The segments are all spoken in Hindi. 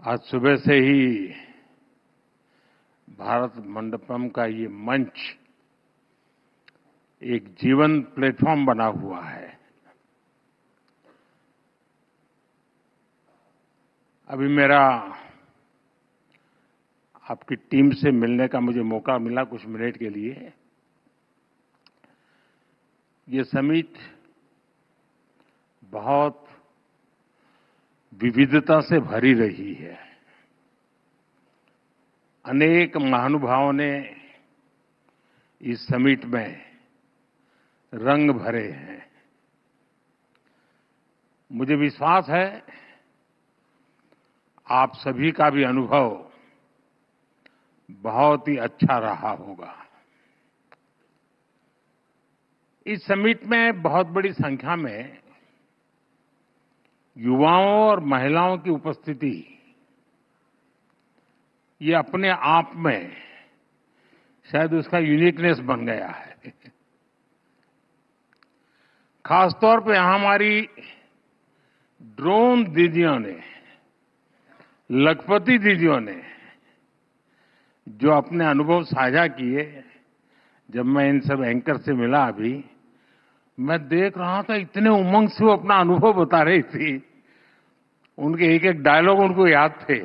आज सुबह से ही भारत मंडपम का ये मंच एक जीवंत प्लेटफॉर्म बना हुआ है। अभी मेरा आपकी टीम से मिलने का मुझे मौका मिला कुछ मिनट के लिए। ये समिट बहुत विविधता से भरी रही है। अनेक महानुभावों ने इस समिट में रंग भरे हैं। मुझे विश्वास है आप सभी का भी अनुभव बहुत ही अच्छा रहा होगा। इस समिट में बहुत बड़ी संख्या में युवाओं और महिलाओं की उपस्थिति ये अपने आप में शायद उसका यूनिकनेस बन गया है। खासतौर पे हमारी ड्रोन दीदियों ने, लखपति दीदियों ने जो अपने अनुभव साझा किए, जब मैं इन सब एंकर से मिला अभी, मैं देख रहा था इतने उमंग से वो अपना अनुभव बता रही थी। उनके एक एक डायलॉग उनको याद थे।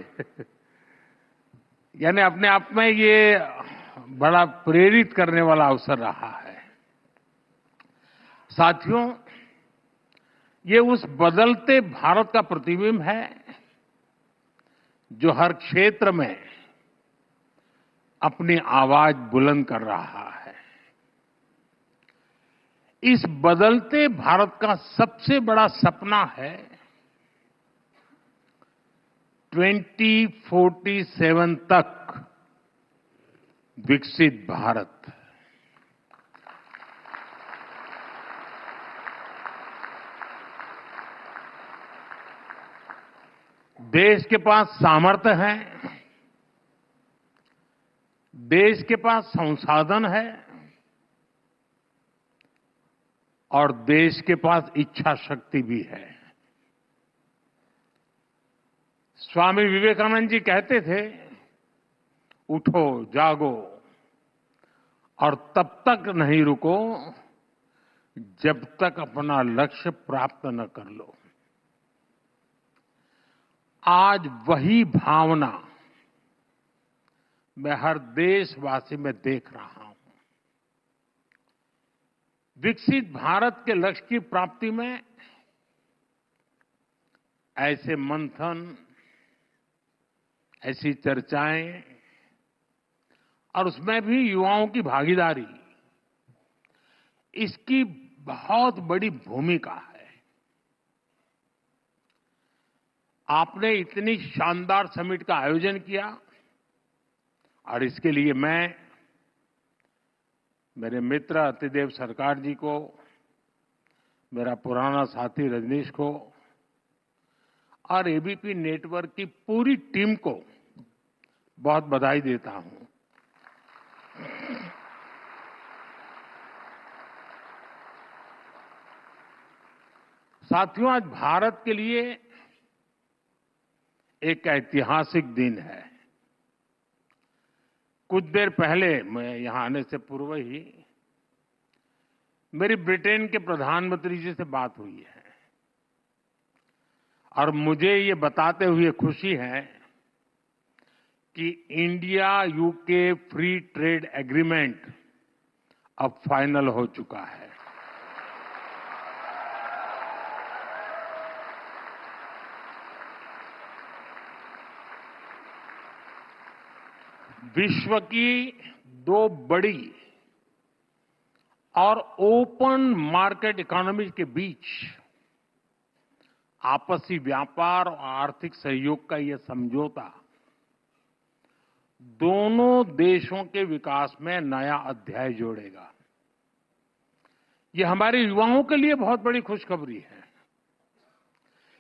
यानी अपने आप में ये बड़ा प्रेरित करने वाला अवसर रहा है। साथियों, ये उस बदलते भारत का प्रतिबिंब है जो हर क्षेत्र में अपनी आवाज बुलंद कर रहा है। इस बदलते भारत का सबसे बड़ा सपना है 2047 तक विकसित भारत। देश के पास सामर्थ्य है, देश के पास संसाधन है और देश के पास इच्छा शक्ति भी है। स्वामी विवेकानंद जी कहते थे, उठो जागो और तब तक नहीं रुको जब तक अपना लक्ष्य प्राप्त न कर लो। आज वही भावना मैं हर देशवासी में देख रहा हूं। विकसित भारत के लक्ष्य की प्राप्ति में ऐसे मंथन, ऐसी चर्चाएं और उसमें भी युवाओं की भागीदारी, इसकी बहुत बड़ी भूमिका है। आपने इतनी शानदार समिट का आयोजन किया और इसके लिए मैं मेरे मित्र अतिदेव सरकार जी को, मेरा पुराना साथी रजनीश को और एबीपी नेटवर्क की पूरी टीम को बहुत बधाई देता हूं। साथियों, आज भारत के लिए एक ऐतिहासिक दिन है। कुछ देर पहले, मैं यहां आने से पूर्व ही, मेरी ब्रिटेन के प्रधानमंत्री जी से बात हुई है और मुझे ये बताते हुए खुशी है कि India UK free trade agreement अब फाइनल हो चुका है। विश्व की दो बड़ी और ओपन मार्केट इकोनॉमी के बीच आपसी व्यापार और आर्थिक सहयोग का यह समझौता दोनों देशों के विकास में नया अध्याय जोड़ेगा। ये हमारे युवाओं के लिए बहुत बड़ी खुशखबरी है।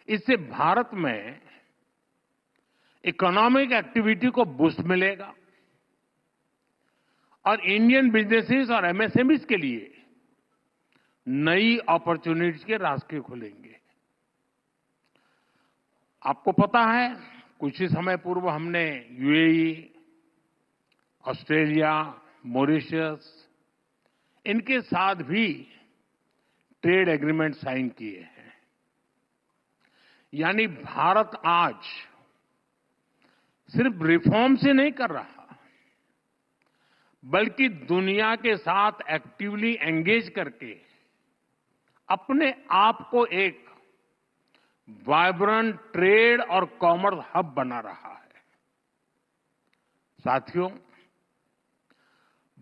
इससे भारत में इकोनॉमिक एक्टिविटी को बूस्ट मिलेगा और इंडियन बिजनेसेस और एमएसएमईज के लिए नई अपॉर्चुनिटीज के रास्ते खुलेंगे। आपको पता है कुछ ही समय पूर्व हमने यूएई, ऑस्ट्रेलिया, मॉरिशस इनके साथ भी ट्रेड एग्रीमेंट साइन किए हैं। यानी भारत आज सिर्फ रिफॉर्म से नहीं कर रहा, बल्कि दुनिया के साथ एक्टिवली एंगेज करके अपने आप को एक वाइब्रेंट ट्रेड और कॉमर्स हब बना रहा है। साथियों,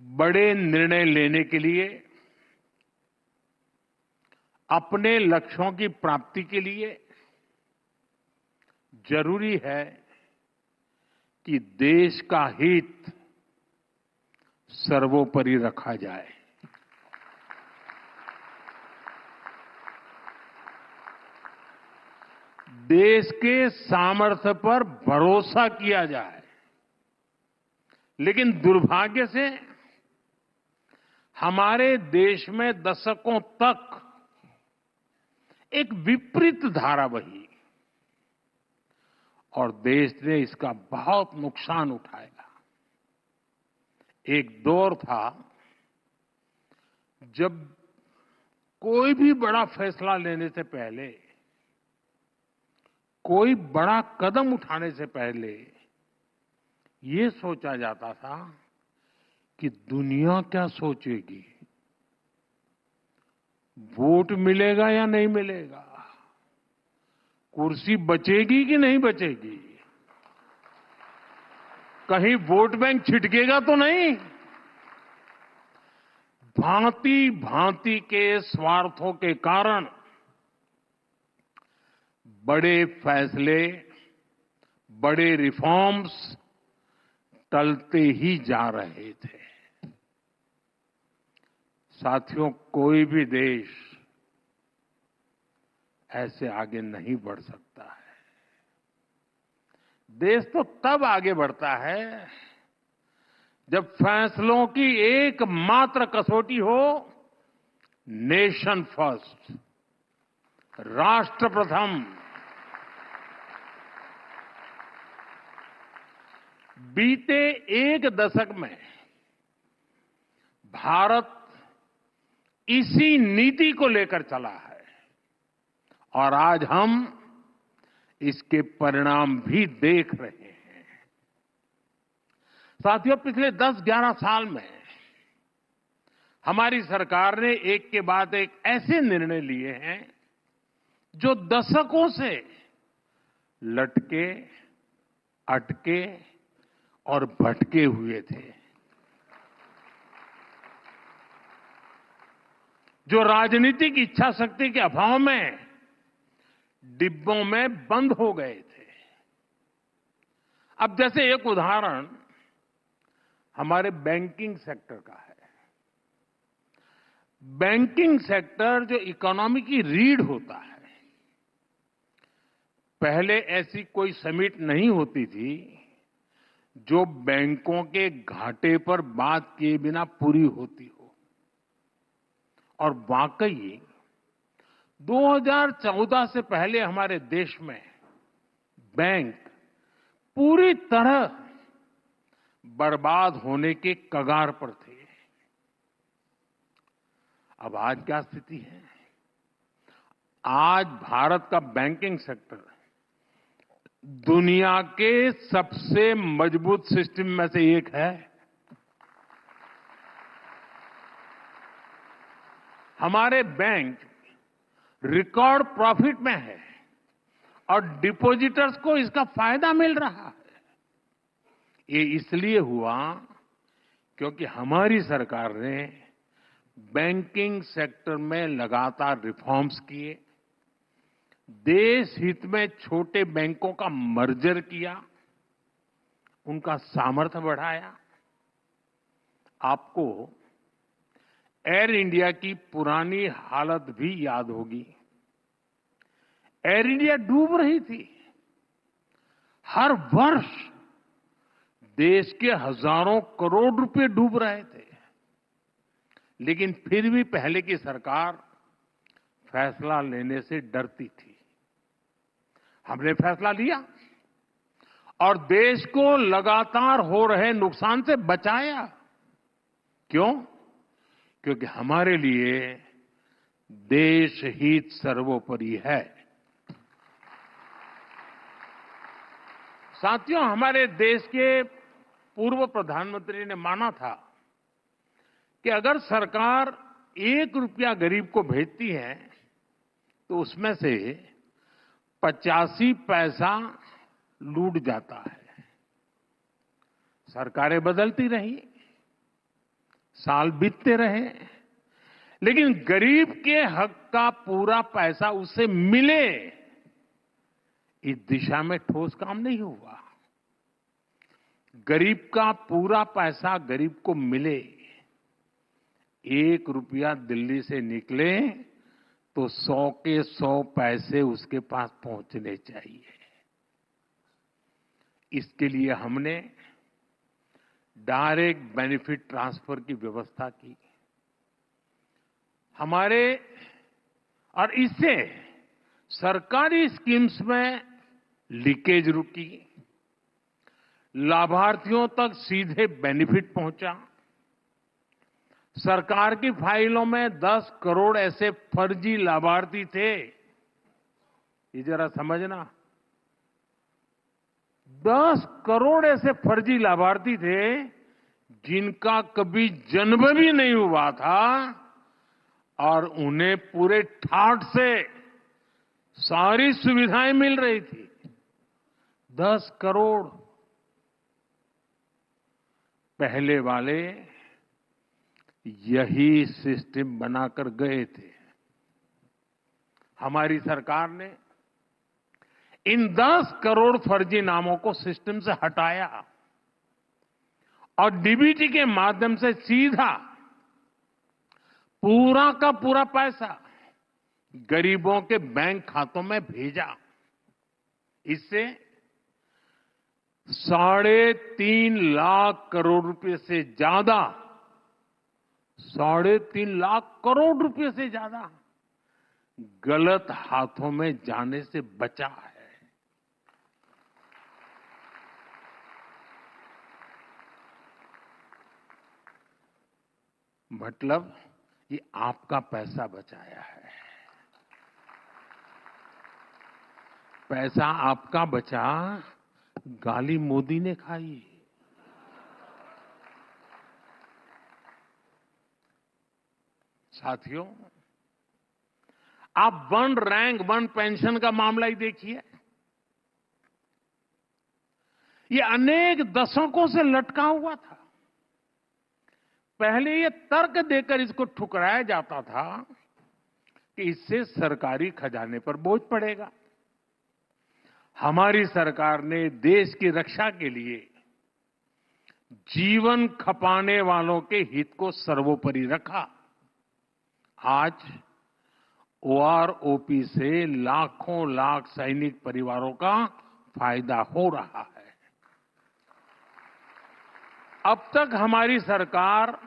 बड़े निर्णय लेने के लिए, अपने लक्ष्यों की प्राप्ति के लिए जरूरी है कि देश का हित सर्वोपरि रखा जाए। देश के सामर्थ्य पर भरोसा किया जाए। लेकिन दुर्भाग्य से हमारे देश में दशकों तक एक विपरीत धारा बही और देश ने इसका बहुत नुकसान उठाया। एक दौर था जब कोई भी बड़ा फैसला लेने से पहले, कोई बड़ा कदम उठाने से पहले ये सोचा जाता था कि दुनिया क्या सोचेगी, वोट मिलेगा या नहीं मिलेगा, कुर्सी बचेगी कि नहीं बचेगी, कहीं वोट बैंक छिटकेगा तो नहीं। भांति भांति के स्वार्थों के कारण बड़े फैसले, बड़े रिफॉर्म्स टलते ही जा रहे थे। साथियों, कोई भी देश ऐसे आगे नहीं बढ़ सकता है। देश तो तब आगे बढ़ता है जब फैसलों की एकमात्र कसौटी हो नेशन फर्स्ट, राष्ट्र प्रथम। बीते एक दशक में भारत इसी नीति को लेकर चला है और आज हम इसके परिणाम भी देख रहे हैं। साथियों, पिछले 10-11 साल में हमारी सरकार ने एक के बाद एक ऐसे निर्णय लिए हैं जो दशकों से लटके, अटके और भटके हुए थे, जो राजनीतिक इच्छा शक्ति के अभाव में डिब्बों में बंद हो गए थे। अब जैसे एक उदाहरण हमारे बैंकिंग सेक्टर का है। बैंकिंग सेक्टर जो इकोनॉमी की रीढ़ होता है, पहले ऐसी कोई समिट नहीं होती थी जो बैंकों के घाटे पर बात किए बिना पूरी होती हो। और वाकई 2014 से पहले हमारे देश में बैंक पूरी तरह बर्बाद होने के कगार पर थे। अब आज क्या स्थिति है? आज भारत का बैंकिंग सेक्टर दुनिया के सबसे मजबूत सिस्टम में से एक है। हमारे बैंक रिकॉर्ड प्रॉफिट में है और डिपॉजिटर्स को इसका फायदा मिल रहा है। ये इसलिए हुआ क्योंकि हमारी सरकार ने बैंकिंग सेक्टर में लगातार रिफॉर्म्स किए, देश हित में छोटे बैंकों का मर्जर किया, उनका सामर्थ्य बढ़ाया। आपको एयर इंडिया की पुरानी हालत भी याद होगी। एयर इंडिया डूब रही थी। हर वर्ष देश के हजारों करोड़ रुपए डूब रहे थे, लेकिन फिर भी पहले की सरकार फैसला लेने से डरती थी। हमने फैसला लिया और देश को लगातार हो रहे नुकसान से बचाया। क्यों? क्योंकि हमारे लिए देश हित सर्वोपरि है। साथियों, हमारे देश के पूर्व प्रधानमंत्री ने माना था कि अगर सरकार 1 रुपया गरीब को भेजती है तो उसमें से 85 पैसा लूट जाता है। सरकारें बदलती रही, साल बीतते रहे, लेकिन गरीब के हक का पूरा पैसा उसे मिले, इस दिशा में ठोस काम नहीं हुआ। गरीब का पूरा पैसा गरीब को मिले, 1 रुपया दिल्ली से निकले तो 100 के 100 पैसे उसके पास पहुंचने चाहिए। इसके लिए हमने डायरेक्ट बेनिफिट ट्रांसफर की व्यवस्था की। और इससे सरकारी स्कीम्स में लीकेज रुकी, लाभार्थियों तक सीधे बेनिफिट पहुंचा। सरकार की फाइलों में 10 करोड़ ऐसे फर्जी लाभार्थी थे, ये जरा समझना, 10 करोड़ ऐसे फर्जी लाभार्थी थे जिनका कभी जन्म भी नहीं हुआ था और उन्हें पूरे ठाठ से सारी सुविधाएं मिल रही थी। 10 करोड़। पहले वाले यही सिस्टम बनाकर गए थे। हमारी सरकार ने इन 10 करोड़ फर्जी नामों को सिस्टम से हटाया और डीबीटी के माध्यम से सीधा पूरा का पूरा पैसा गरीबों के बैंक खातों में भेजा। इससे 3.5 लाख करोड़ रुपए से ज्यादा, 3.5 लाख करोड़ रुपए से ज्यादा गलत हाथों में जाने से बचा है। मतलब ये आपका पैसा बचाया है। पैसा आपका बचा, गाली मोदी ने खाई। साथियों, आप 1 रैंक 1 पेंशन का मामला ही देखिए। ये अनेक दशकों से लटका हुआ था। पहले ये तर्क देकर इसको ठुकराया जाता था कि इससे सरकारी खजाने पर बोझ पड़ेगा। हमारी सरकार ने देश की रक्षा के लिए जीवन खपाने वालों के हित को सर्वोपरि रखा। आज ओआरओपी से लाखों लाख सैनिक परिवारों का फायदा हो रहा है। अब तक हमारी सरकार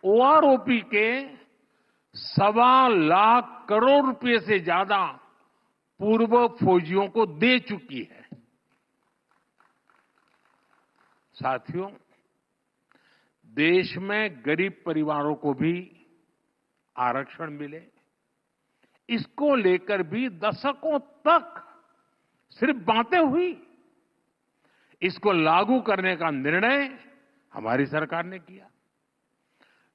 ओआरओपी के 1.25 लाख करोड़ रुपए से ज्यादा पूर्व फौजियों को दे चुकी है। साथियों, देश में गरीब परिवारों को भी आरक्षण मिले, इसको लेकर भी दशकों तक सिर्फ बातें हुई। इसको लागू करने का निर्णय हमारी सरकार ने किया।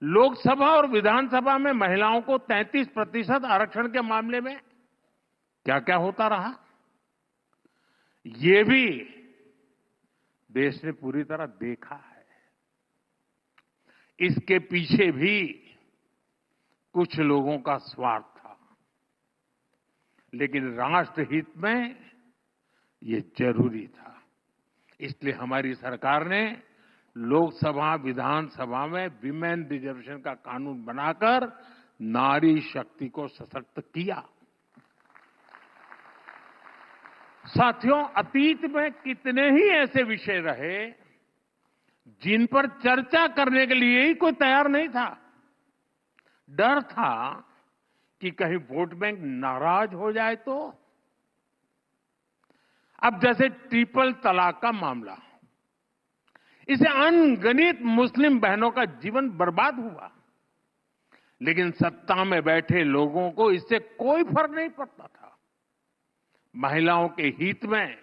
लोकसभा और विधानसभा में महिलाओं को 33% आरक्षण के मामले में क्या क्या होता रहा, ये भी देश ने पूरी तरह देखा है। इसके पीछे भी कुछ लोगों का स्वार्थ था, लेकिन राष्ट्रहित में ये जरूरी था। इसलिए हमारी सरकार ने लोकसभा विधानसभा में विमेन रिजर्वेशन का कानून बनाकर नारी शक्ति को सशक्त किया। साथियों, अतीत में कितने ही ऐसे विषय रहे जिन पर चर्चा करने के लिए ही कोई तैयार नहीं था। डर था कि कहीं वोट बैंक नाराज हो जाए तो। अब जैसे ट्रिपल तलाक का मामला, इसे अनगिनत मुस्लिम बहनों का जीवन बर्बाद हुआ, लेकिन सत्ता में बैठे लोगों को इससे कोई फर्क नहीं पड़ता था। महिलाओं के हित में,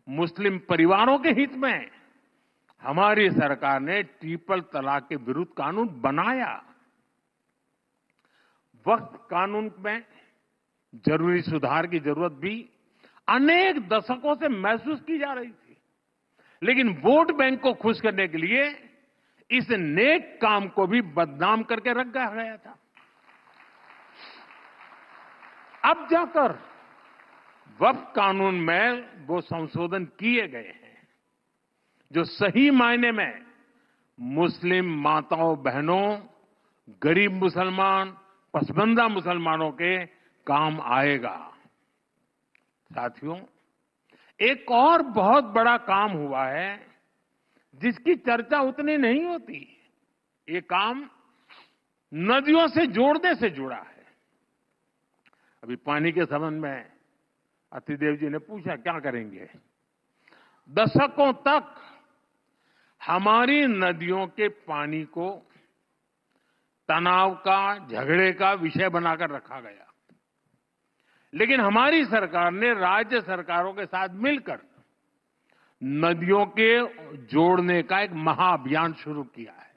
मुस्लिम परिवारों के हित में हमारी सरकार ने ट्रिपल तलाक के विरुद्ध कानून बनाया। वक्फ कानून में जरूरी सुधार की जरूरत भी अनेक दशकों से महसूस की जा रही थी, लेकिन वोट बैंक को खुश करने के लिए इस नेक काम को भी बदनाम करके रख गया था। अब जाकर वक्फ कानून में वो संशोधन किए गए हैं जो सही मायने में मुस्लिम माताओं बहनों, गरीब मुसलमान, पसमानदा मुसलमानों के काम आएगा। साथियों, एक और बहुत बड़ा काम हुआ है जिसकी चर्चा उतनी नहीं होती। ये काम नदियों से जोड़ने से जुड़ा है। अभी पानी के संबंध में अतिदेव जी ने पूछा क्या करेंगे। दशकों तक हमारी नदियों के पानी को तनाव का, झगड़े का विषय बनाकर रखा गया, लेकिन हमारी सरकार ने राज्य सरकारों के साथ मिलकर नदियों के जोड़ने का एक महाअभियान शुरू किया है।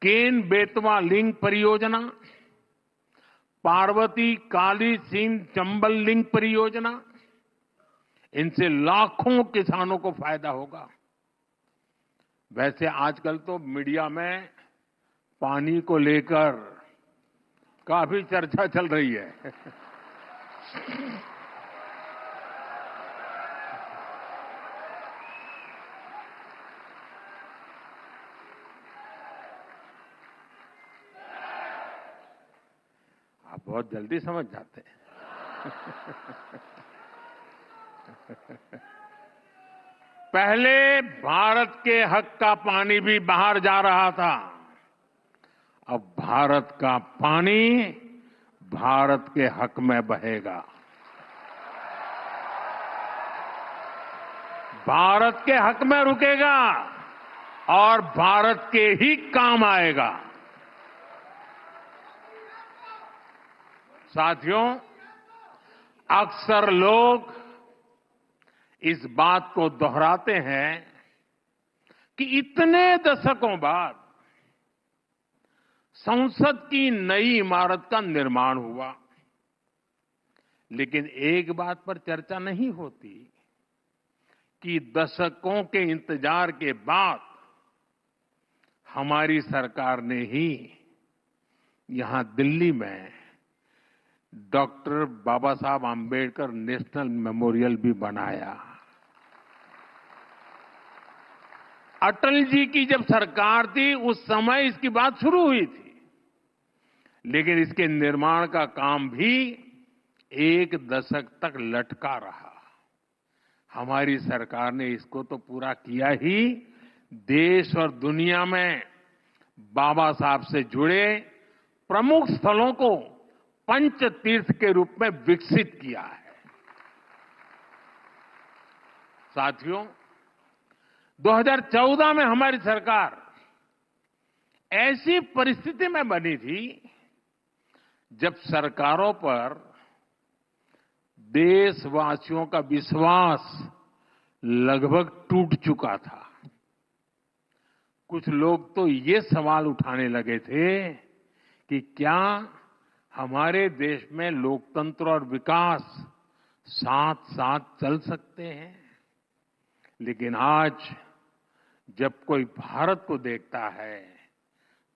केन बेतवा लिंक परियोजना, पार्वती काली सिंध चंबल लिंक परियोजना, इनसे लाखों किसानों को फायदा होगा। वैसे आजकल तो मीडिया में पानी को लेकर काफी चर्चा चल रही है। आप बहुत जल्दी समझ जाते हैं। पहले भारत के हक का पानी भी बाहर जा रहा था, अब भारत का पानी भारत के हक में बहेगा। भारत के हक में रुकेगा और भारत के ही काम आएगा। साथियों, अक्सर लोग इस बात को दोहराते हैं कि इतने दशकों बाद संसद की नई इमारत का निर्माण हुआ, लेकिन एक बात पर चर्चा नहीं होती कि दशकों के इंतजार के बाद हमारी सरकार ने ही यहां दिल्ली में डॉक्टर बाबा साहब आम्बेडकर नेशनल मेमोरियल भी बनाया। अटल जी की जब सरकार थी उस समय इसकी बात शुरू हुई थी, लेकिन इसके निर्माण का काम भी एक दशक तक लटका रहा। हमारी सरकार ने इसको तो पूरा किया ही, देश और दुनिया में बाबा साहब से जुड़े प्रमुख स्थलों को पंच तीर्थ के रूप में विकसित किया है। साथियों, 2014 में हमारी सरकार ऐसी परिस्थिति में बनी थी जब सरकारों पर देशवासियों का विश्वास लगभग टूट चुका था। कुछ लोग तो ये सवाल उठाने लगे थे कि क्या हमारे देश में लोकतंत्र और विकास साथ साथ चल सकते हैं। लेकिन आज जब कोई भारत को देखता है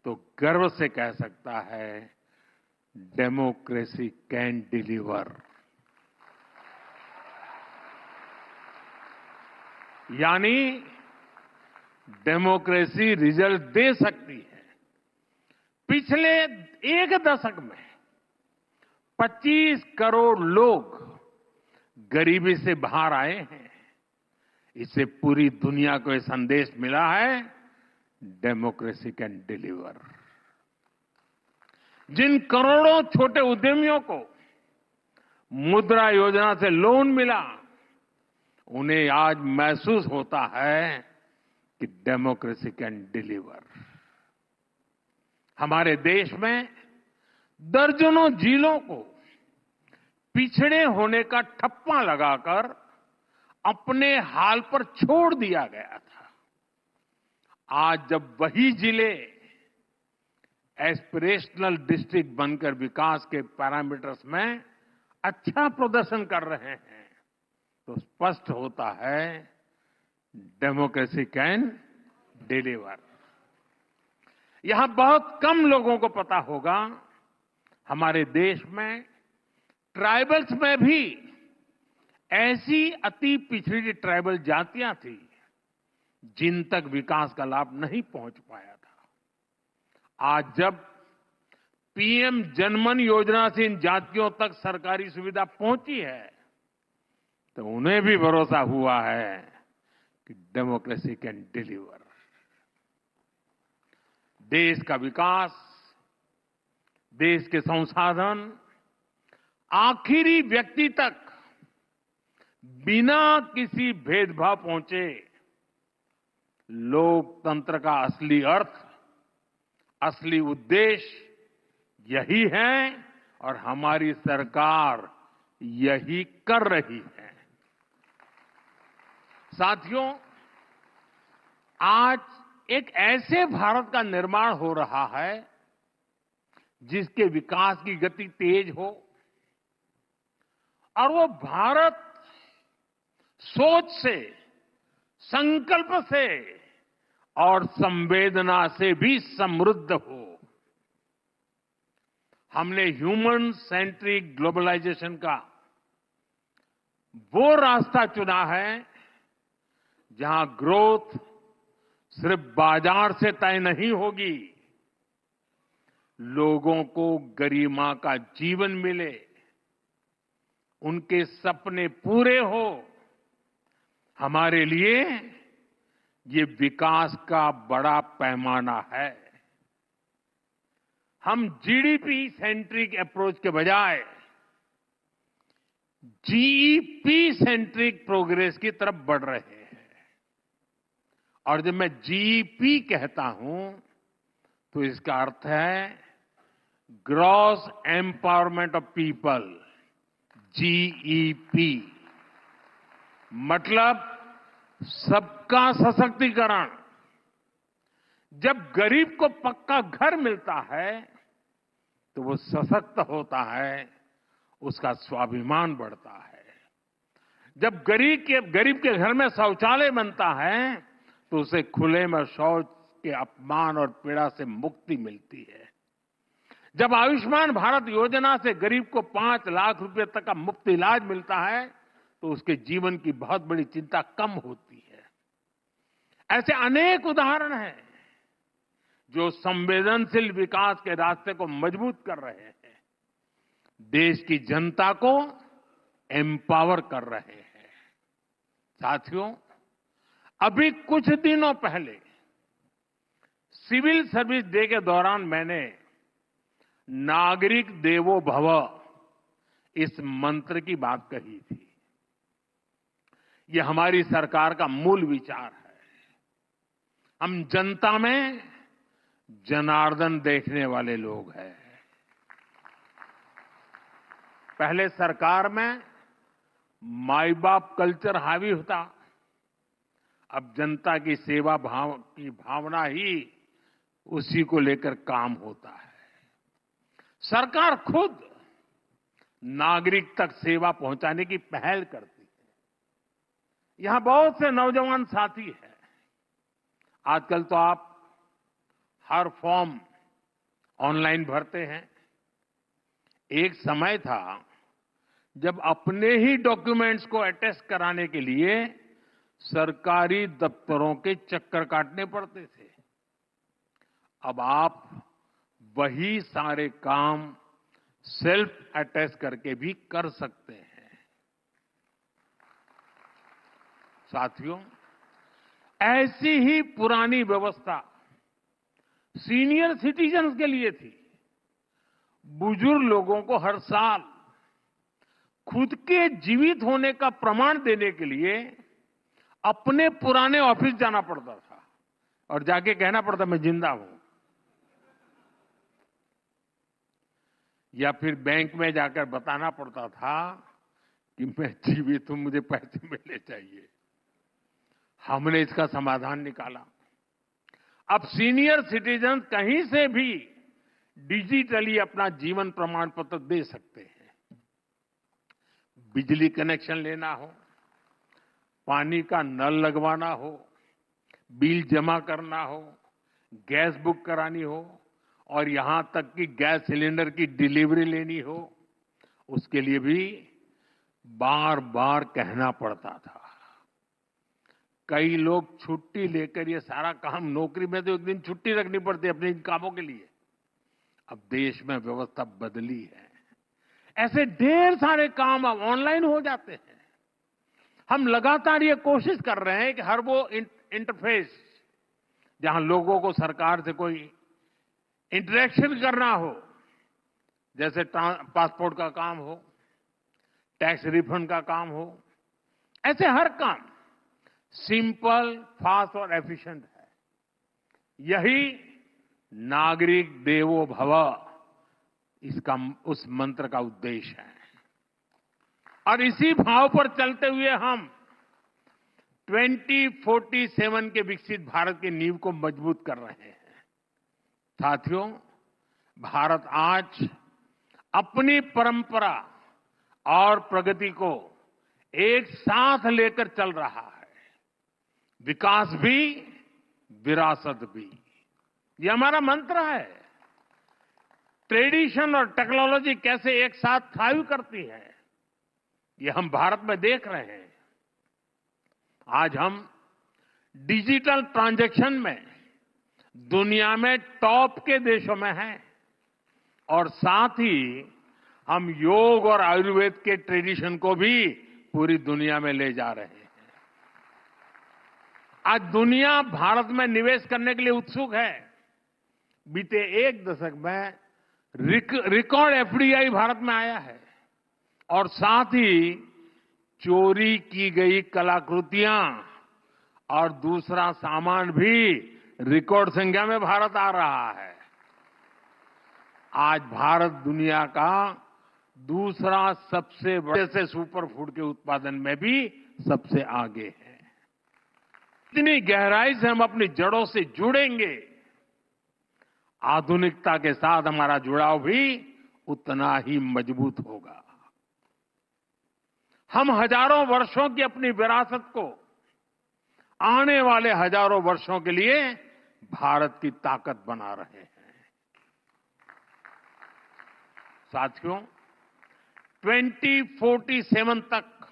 तो गर्व से कह सकता है, डेमोक्रेसी कैन डिलीवर। यानी डेमोक्रेसी रिजल्ट दे सकती है। पिछले एक दशक में 25 करोड़ लोग गरीबी से बाहर आए हैं। इससे पूरी दुनिया को यह संदेश मिला है, डेमोक्रेसी कैन डिलीवर। जिन करोड़ों छोटे उद्यमियों को मुद्रा योजना से लोन मिला, उन्हें आज महसूस होता है कि डेमोक्रेसी कैन डिलीवर। हमारे देश में दर्जनों जिलों को पिछड़े होने का ठप्पा लगाकर अपने हाल पर छोड़ दिया गया था। आज जब वही जिले एस्पिरेशनल डिस्ट्रिक्ट बनकर विकास के पैरामीटर्स में अच्छा प्रदर्शन कर रहे हैं, तो स्पष्ट होता है डेमोक्रेसी कैन डिलीवर। यहां बहुत कम लोगों को पता होगा, हमारे देश में ट्राइबल्स में भी ऐसी अति पिछड़ी ट्राइबल जातियां थी जिन तक विकास का लाभ नहीं पहुंच पाया था। आज जब पीएम जनमन योजना से इन जातियों तक सरकारी सुविधा पहुंची है, तो उन्हें भी भरोसा हुआ है कि डेमोक्रेसी कैन डिलीवर। देश का विकास, देश के संसाधन आखिरी व्यक्ति तक बिना किसी भेदभाव पहुंचे, लोकतंत्र का असली अर्थ, असली उद्देश्य यही है और हमारी सरकार यही कर रही है। साथियों, आज एक ऐसे भारत का निर्माण हो रहा है जिसके विकास की गति तेज हो, और वो भारत सोच से, संकल्प से और संवेदना से भी समृद्ध हो। हमने ह्यूमन सेंट्रिक ग्लोबलाइजेशन का वो रास्ता चुना है जहां ग्रोथ सिर्फ बाजार से तय नहीं होगी, लोगों को गरिमा का जीवन मिले, उनके सपने पूरे हो। हमारे लिए ये विकास का बड़ा पैमाना है। हम जीडीपी सेंट्रिक अप्रोच के बजाय जीईपी सेंट्रिक प्रोग्रेस की तरफ बढ़ रहे हैं। और जब मैं जीईपी कहता हूं तो इसका अर्थ है gross empowerment of people, GEP मतलब सबका सशक्तिकरण। जब गरीब को पक्का घर मिलता है तो वो सशक्त होता है, उसका स्वाभिमान बढ़ता है। जब गरीब के घर में शौचालय बनता है तो उसे खुले में शौच के अपमान और पीड़ा से मुक्ति मिलती है। जब आयुष्मान भारत योजना से गरीब को 5 लाख रुपए तक का मुफ्त इलाज मिलता है तो उसके जीवन की बहुत बड़ी चिंता कम होती है। ऐसे अनेक उदाहरण हैं जो संवेदनशील विकास के रास्ते को मजबूत कर रहे हैं, देश की जनता को एम्पावर कर रहे हैं। साथियों, अभी कुछ दिनों पहले सिविल सर्विस डे के दौरान मैंने नागरिक देवो भव इस मंत्र की बात कही थी। ये हमारी सरकार का मूल विचार है। हम जनता में जनार्दन देखने वाले लोग हैं। पहले सरकार में माई बाप कल्चर हावी होता, अब जनता की सेवा की भावना ही उसी को लेकर काम होता है। सरकार खुद नागरिक तक सेवा पहुंचाने की पहल करती है। यहां बहुत से नौजवान साथी हैं। आजकल तो आप हर फॉर्म ऑनलाइन भरते हैं। एक समय था जब अपने ही डॉक्यूमेंट्स को अटेस्ट कराने के लिए सरकारी दफ्तरों के चक्कर काटने पड़ते थे। अब आप वही सारे काम सेल्फ अटेस्ट करके भी कर सकते हैं। साथियों, ऐसी ही पुरानी व्यवस्था सीनियर सिटीजन्स के लिए थी। बुजुर्ग लोगों को हर साल खुद के जीवित होने का प्रमाण देने के लिए अपने पुराने ऑफिस जाना पड़ता था और जाके कहना पड़ता मैं जिंदा हूं, या फिर बैंक में जाकर बताना पड़ता था कि मैं जीवित हूं, मुझे पैसे मिलने चाहिए। हमने इसका समाधान निकाला। अब सीनियर सिटीजन कहीं से भी डिजिटली अपना जीवन प्रमाण पत्र दे सकते हैं। बिजली कनेक्शन लेना हो, पानी का नल लगवाना हो, बिल जमा करना हो, गैस बुक करानी हो और यहां तक कि गैस सिलेंडर की डिलीवरी लेनी हो, उसके लिए भी बार बार कहना पड़ता था। कई लोग छुट्टी लेकर ये सारा काम, नौकरी में तो एक दिन छुट्टी रखनी पड़ती है अपने इन कामों के लिए। अब देश में व्यवस्था बदली है, ऐसे ढेर सारे काम अब ऑनलाइन हो जाते हैं। हम लगातार ये कोशिश कर रहे हैं कि हर वो इंटरफेस जहां लोगों को सरकार से कोई इंटरेक्शन करना हो, जैसे पासपोर्ट का काम हो, टैक्स रिफंड का काम हो, ऐसे हर काम सिंपल, फास्ट और एफिशिएंट है। यही नागरिक देवो भव, इसका उस मंत्र का उद्देश्य है। और इसी भाव पर चलते हुए हम 2047 के विकसित भारत की नींव को मजबूत कर रहे हैं। साथियों, भारत आज अपनी परंपरा और प्रगति को एक साथ लेकर चल रहा है। विकास भी, विरासत भी, ये हमारा मंत्र है। ट्रेडिशन और टेक्नोलॉजी कैसे एक साथ थ्राइव करती है, ये हम भारत में देख रहे हैं। आज हम डिजिटल ट्रांजैक्शन में दुनिया में टॉप के देशों में हैं और साथ ही हम योग और आयुर्वेद के ट्रेडिशन को भी पूरी दुनिया में ले जा रहे हैं। आज दुनिया भारत में निवेश करने के लिए उत्सुक है। बीते एक दशक में रिकॉर्ड एफडीआई भारत में आया है और साथ ही चोरी की गई कलाकृतियां और दूसरा सामान भी रिकॉर्ड संख्या में भारत आ रहा है। आज भारत दुनिया का दूसरा सबसे बड़े से सुपर फूड के उत्पादन में भी सबसे आगे है। इतनी गहराई से हम अपनी जड़ों से जुड़ेंगे, आधुनिकता के साथ हमारा जुड़ाव भी उतना ही मजबूत होगा। हम हजारों वर्षों की अपनी विरासत को आने वाले हजारों वर्षों के लिए भारत की ताकत बना रहे हैं। साथियों, 2047 तक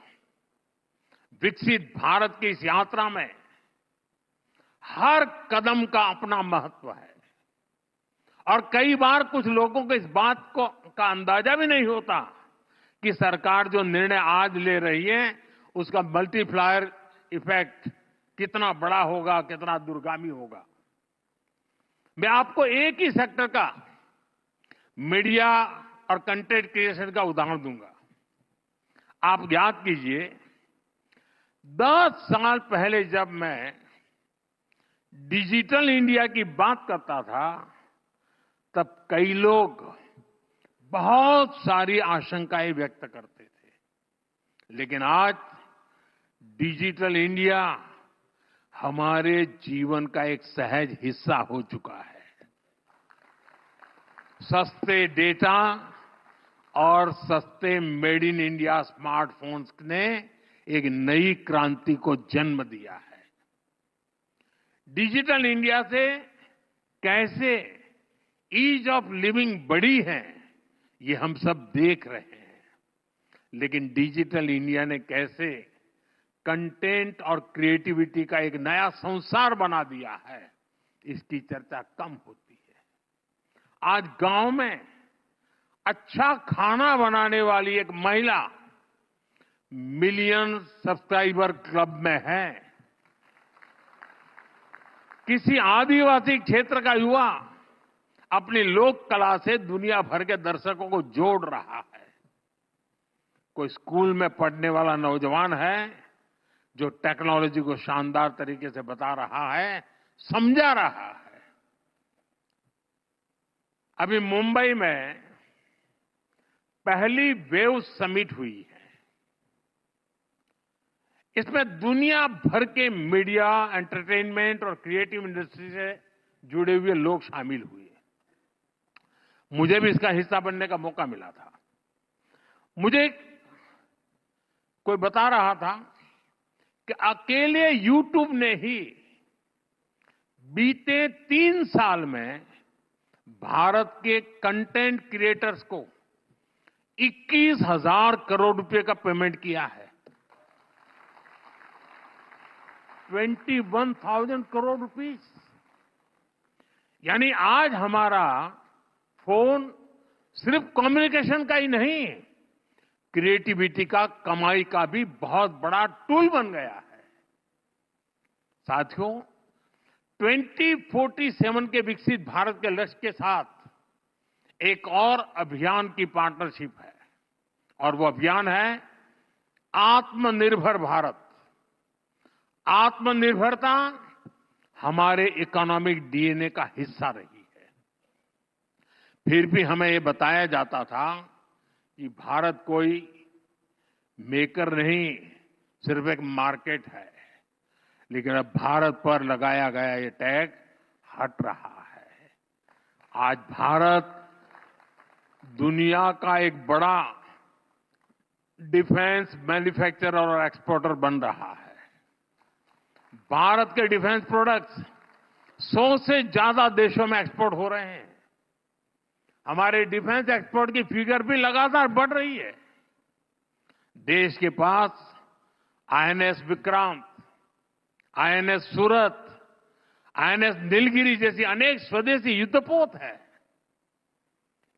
विकसित भारत की इस यात्रा में हर कदम का अपना महत्व है और कई बार कुछ लोगों को इस बात का अंदाजा भी नहीं होता कि सरकार जो निर्णय आज ले रही है उसका मल्टीप्लायर इफेक्ट कितना बड़ा होगा, कितना दूरगामी होगा। मैं आपको एक ही सेक्टर का, मीडिया और कंटेंट क्रिएशन का उदाहरण दूंगा। आप याद कीजिए, 10 साल पहले जब मैं डिजिटल इंडिया की बात करता था तब कई लोग बहुत सारी आशंकाएं व्यक्त करते थे, लेकिन आज डिजिटल इंडिया हमारे जीवन का एक सहज हिस्सा हो चुका है। सस्ते डेटा और सस्ते मेड इन इंडिया स्मार्टफोन्स ने एक नई क्रांति को जन्म दिया है। डिजिटल इंडिया से कैसे ईज ऑफ लिविंग बढ़ी है, ये हम सब देख रहे हैं, लेकिन डिजिटल इंडिया ने कैसे कंटेंट और क्रिएटिविटी का एक नया संसार बना दिया है, इसकी चर्चा कम होती है। आज गांव में अच्छा खाना बनाने वाली एक महिला मिलियन सब्सक्राइबर क्लब में है। किसी आदिवासी क्षेत्र का युवा अपनी लोक कला से दुनिया भर के दर्शकों को जोड़ रहा है। कोई स्कूल में पढ़ने वाला नौजवान है, जो टेक्नोलॉजी को शानदार तरीके से बता रहा है, समझा रहा है। अभी मुंबई में पहली वेव समिट हुई है। इसमें दुनिया भर के मीडिया, एंटरटेनमेंट और क्रिएटिव इंडस्ट्री से जुड़े हुए लोग शामिल हुए। मुझे भी इसका हिस्सा बनने का मौका मिला था। मुझे कोई बता रहा था कि अकेले YouTube ने ही बीते 3 साल में भारत के कंटेंट क्रिएटर्स को 21,000 करोड़ रुपए का पेमेंट किया है। 21,000 करोड़ रुपीस। यानी आज हमारा फोन सिर्फ कम्युनिकेशन का ही नहीं, क्रिएटिविटी का, कमाई का भी बहुत बड़ा टूल बन गया है। साथियों, 2047 के विकसित भारत के लक्ष्य के साथ एक और अभियान की पार्टनरशिप है, और वो अभियान है आत्मनिर्भर भारत। आत्मनिर्भरता हमारे इकोनॉमिक डीएनए का हिस्सा रही है। फिर भी हमें ये बताया जाता था कि भारत कोई मेकर नहीं, सिर्फ एक मार्केट है। लेकिन अब भारत पर लगाया गया ये टैग हट रहा है। आज भारत दुनिया का एक बड़ा डिफेंस मैन्युफैक्चरर और एक्सपोर्टर बन रहा है। भारत के डिफेंस प्रोडक्ट्स 100 से ज्यादा देशों में एक्सपोर्ट हो रहे हैं। हमारे डिफेंस एक्सपोर्ट की फिगर भी लगातार बढ़ रही है। देश के पास आईएनएस विक्रांत, आईएनएस सूरत, आईएनएस नीलगिरी जैसी अनेक स्वदेशी युद्धपोत है।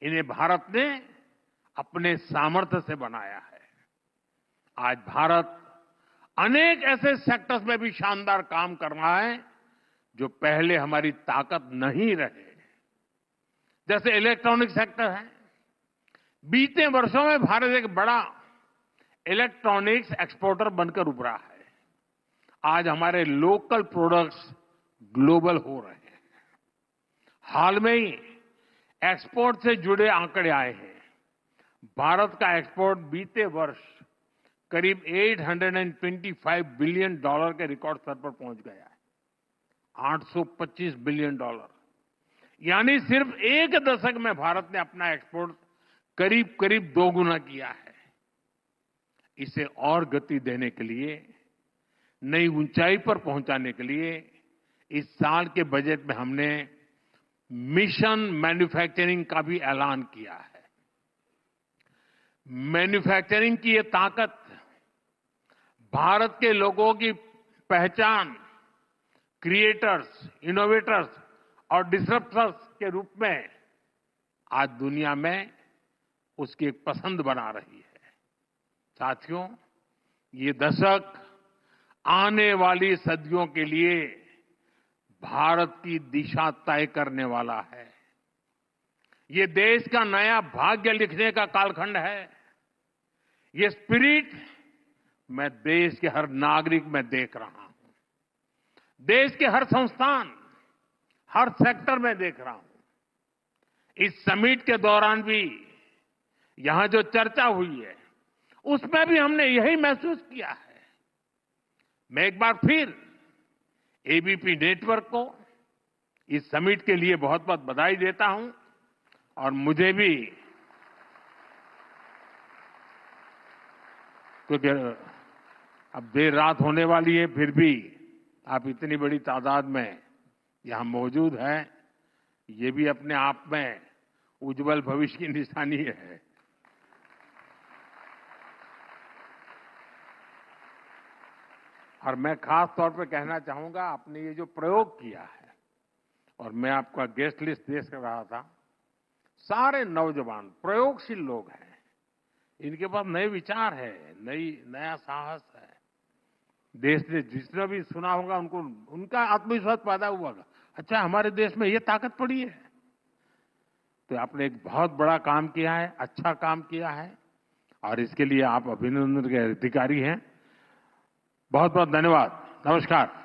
इन्हें भारत ने अपने सामर्थ्य से बनाया है। आज भारत अनेक ऐसे सेक्टर्स में भी शानदार काम कर रहा है जो पहले हमारी ताकत नहीं रहे। जैसे इलेक्ट्रॉनिक सेक्टर है। बीते वर्षों में भारत एक बड़ा इलेक्ट्रॉनिक्स एक्सपोर्टर बनकर उभरा है। आज हमारे लोकल प्रोडक्ट्स ग्लोबल हो रहे हैं। हाल में ही एक्सपोर्ट से जुड़े आंकड़े आए हैं। भारत का एक्सपोर्ट बीते वर्ष करीब $825 बिलियन के रिकॉर्ड स्तर पर पहुंच गया है। $825 बिलियन। यानी सिर्फ एक दशक में भारत ने अपना एक्सपोर्ट करीब करीब 2 गुना किया है। इसे और गति देने के लिए, नई ऊंचाई पर पहुंचाने के लिए इस साल के बजट में हमने मिशन मैन्युफैक्चरिंग का भी ऐलान किया है। मैन्युफैक्चरिंग की ये ताकत भारत के लोगों की पहचान, क्रिएटर्स, इनोवेटर्स और डिसरप्टर्स के रूप में आज दुनिया में उसकी एक पसंद बना रही है। साथियों, ये दशक आने वाली सदियों के लिए भारत की दिशा तय करने वाला है। ये देश का नया भाग्य लिखने का कालखंड है। ये स्पिरिट मैं देश के हर नागरिक में देख रहा हूं। देश के हर संस्थान, हर सेक्टर में देख रहा हूं। इस समिट के दौरान भी यहां जो चर्चा हुई है, उसमें भी हमने यही महसूस किया है। मैं एक बार फिर एबीपी नेटवर्क को इस समिट के लिए बहुत बहुत बधाई देता हूं। और मुझे भी, क्योंकि अब देर रात होने वाली है, फिर भी आप इतनी बड़ी तादाद में यहां मौजूद हैं, ये भी अपने आप में उज्जवल भविष्य की निशानी है। और मैं खास तौर पे कहना चाहूंगा, आपने ये जो प्रयोग किया है, और मैं आपका गेस्ट लिस्ट देख रहा था, सारे नौजवान प्रयोगशील लोग हैं। इनके पास नए विचार है, नया साहस है। देश ने जिसने भी सुना होगा, उनका आत्मविश्वास पैदा हुआ होगा, अच्छा हमारे देश में ये ताकत पड़ी है। तो आपने एक बहुत बड़ा काम किया है, अच्छा काम किया है, और इसके लिए आप अभिनंदन के अधिकारी हैं। बहुत बहुत धन्यवाद। नमस्कार।